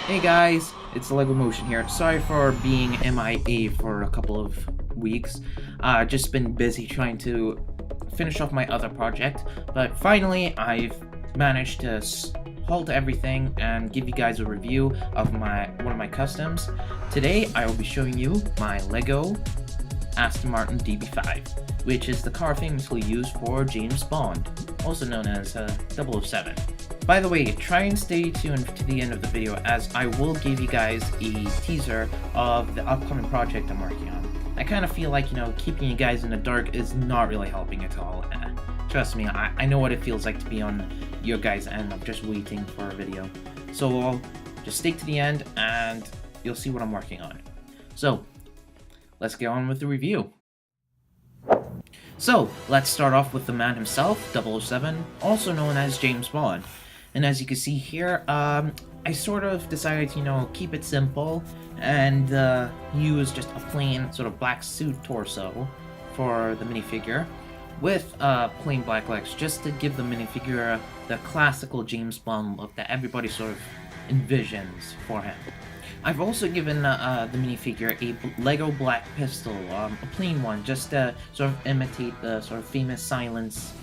Hey guys, it's Lego Motion here. Sorry for being MIA for a couple of weeks. Just been busy trying to finish off my other project, but finally I've managed to halt everything and give you guys a review of one of my customs. Today I will be showing you my Lego Aston Martin Db5, which is the car famously used for James Bond, also known as 007. By the way, try and stay tuned to the end of the video as I will give you guys a teaser of the upcoming project I'm working on. I kind of feel like, keeping you guys in the dark is not really helping at all. Trust me, I know what it feels like to be on your guys' end of just waiting for a video. So just stick to the end and you'll see what I'm working on. So, let's get on with the review. So, let's start off with the man himself, 007, also known as James Bond. And as you can see here, I sort of decided to, keep it simple and use just a plain sort of black suit torso for the minifigure with plain black legs, just to give the minifigure the classical James Bond look that everybody sort of envisions for him. I've also given the minifigure a Lego black pistol, a plain one, just to sort of imitate the sort of famous silence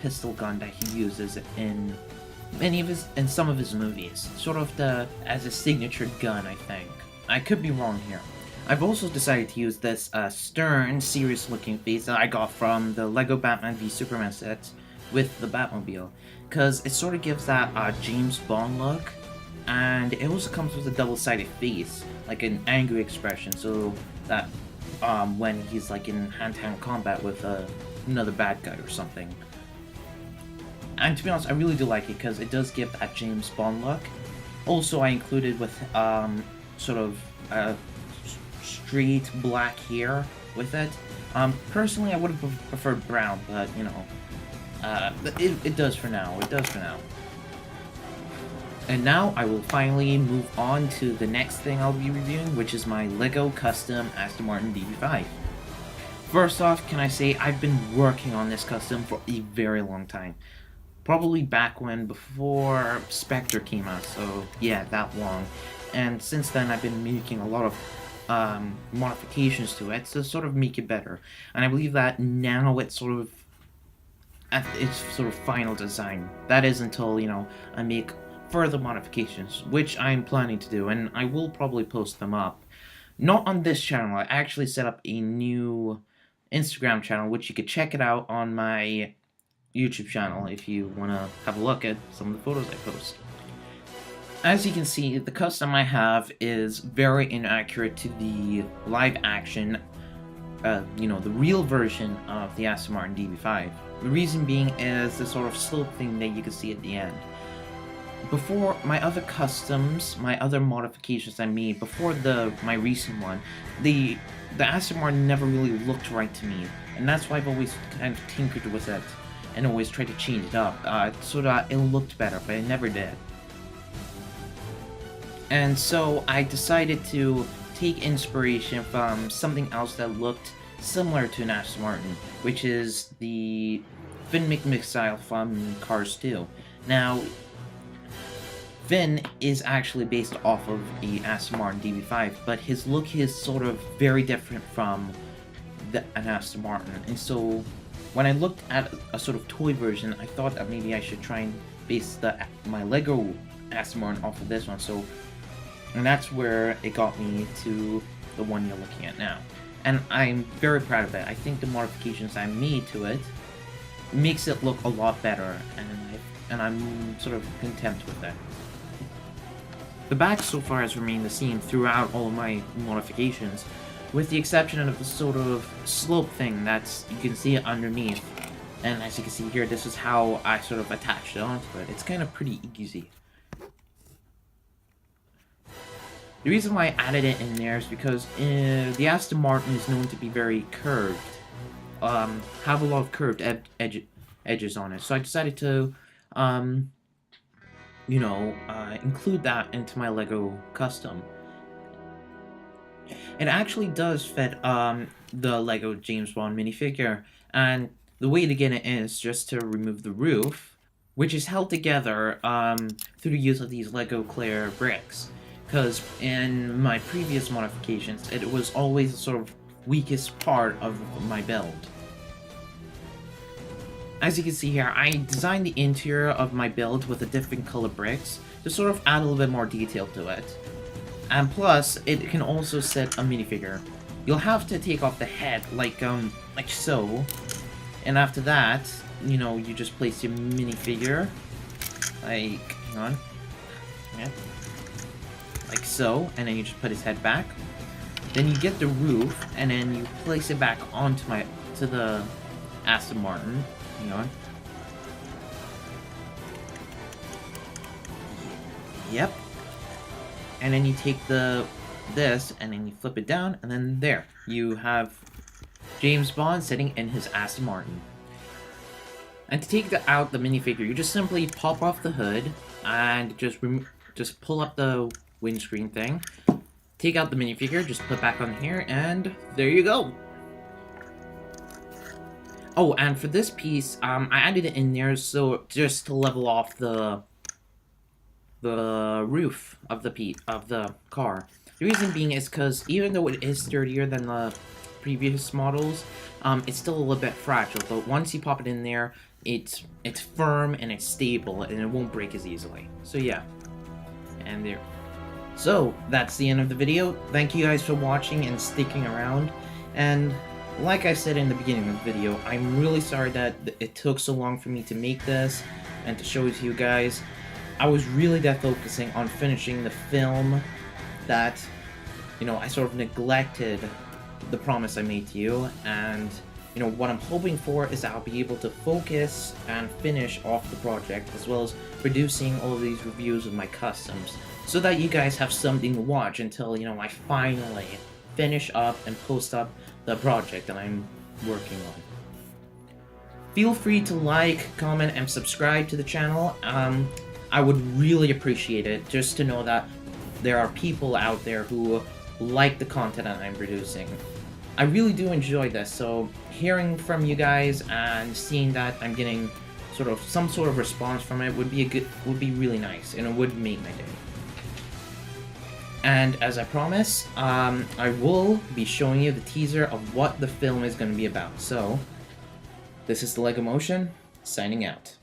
pistol gun that he uses in some of his movies, sort of as a signature gun, I think. I could be wrong here. I've also decided to use this stern, serious-looking face that I got from the Lego Batman v Superman set with the Batmobile, because it sort of gives that James Bond look, and it also comes with a double-sided face, like an angry expression, so that when he's like in hand-to-hand combat with another bad guy or something. And to be honest, I really do like it because it does give that James Bond look. Also, I included with sort of straight black hair with it. Personally, I would have preferred brown, but it does for now. It does for now. And now I will finally move on to the next thing I'll be reviewing, which is my Lego custom Aston Martin Db5. First off, can I say I've been working on this custom for a very long time. Probably back before Spectre came out, so yeah, that long. And since then I've been making a lot of modifications to it to sort of make it better. And I believe that now it's sort of at its sort of final design. That is until, I make further modifications, which I'm planning to do, and I will probably post them up. Not on this channel. I actually set up a new Instagram channel, which you could check it out on my YouTube channel if you want to have a look at some of the photos I post. As you can see, the custom I have is very inaccurate to the live action, the real version of the Aston Martin Db5. The reason being is the sort of slope thing that you can see at the end. Before my other customs, my other modifications I made before my recent one, the Aston Martin never really looked right to me, and that's why I've always kind of tinkered with it and always tried to change it up so that it looked better, but it never did. And so I decided to take inspiration from something else that looked similar to an Aston Martin, which is the Finn McMissile from Cars 2. Now, Finn is actually based off of the Aston Martin Db5, but his look is sort of very different from an Aston Martin, and so when I looked at a sort of toy version, I thought that maybe I should try and base my Lego Aston Martin off of this one. And that's where it got me to the one you're looking at now. And I'm very proud of it. I think the modifications I made to it makes it look a lot better, and I'm sort of content with it. The back so far has remained the same throughout all of my modifications, with the exception of the sort of slope thing you can see it underneath. And as you can see here, this is how I sort of attached it onto it. It's kind of pretty easy. The reason why I added it in there is because the Aston Martin is known to be very curved. Have a lot of curved edges on it. So I decided to, include that into my Lego custom. It actually does fit the Lego James Bond minifigure, and the way to get it is just to remove the roof, which is held together through the use of these Lego clear bricks. because in my previous modifications, it was always the sort of weakest part of my build. As you can see here, I designed the interior of my build with a different color bricks to sort of add a little bit more detail to it. And plus, it can also set a minifigure. You'll have to take off the head, like so. And after that, you know, you just place your minifigure, like, hang on, yeah, like so, and then you just put his head back. Then you get the roof, and then you place it back onto the Aston Martin. Hang on. Yep. And then you take this, and then you flip it down, and then there you have James Bond sitting in his Aston Martin. And to take out the minifigure, you just simply pop off the hood and just pull up the windscreen thing. Take out the minifigure, just put back on here, and there you go. Oh, and for this piece, I added it in there so just to level off the roof of the car. The reason being is because even though it is sturdier than the previous models, it's still a little bit fragile. But once you pop it in there, it's firm and it's stable and it won't break as easily. So yeah, and there. So that's the end of the video. Thank you guys for watching and sticking around. And like I said in the beginning of the video, I'm really sorry that it took so long for me to make this and to show it to you guys. I was really focusing on finishing the film that, you know, I sort of neglected the promise I made to you, and, you know, what I'm hoping for is I'll be able to focus and finish off the project, as well as producing all of these reviews of my customs, so that you guys have something to watch until, you know, I finally finish up and post up the project that I'm working on. Feel free to like, comment, and subscribe to the channel. I would really appreciate it, just to know that there are people out there who like the content that I'm producing. I really do enjoy this, so hearing from you guys and seeing that I'm getting some sort of response from it would be really nice, and it would make my day. And as I promised, I will be showing you the teaser of what the film is going to be about. So, this is the LEGO Motion, signing out.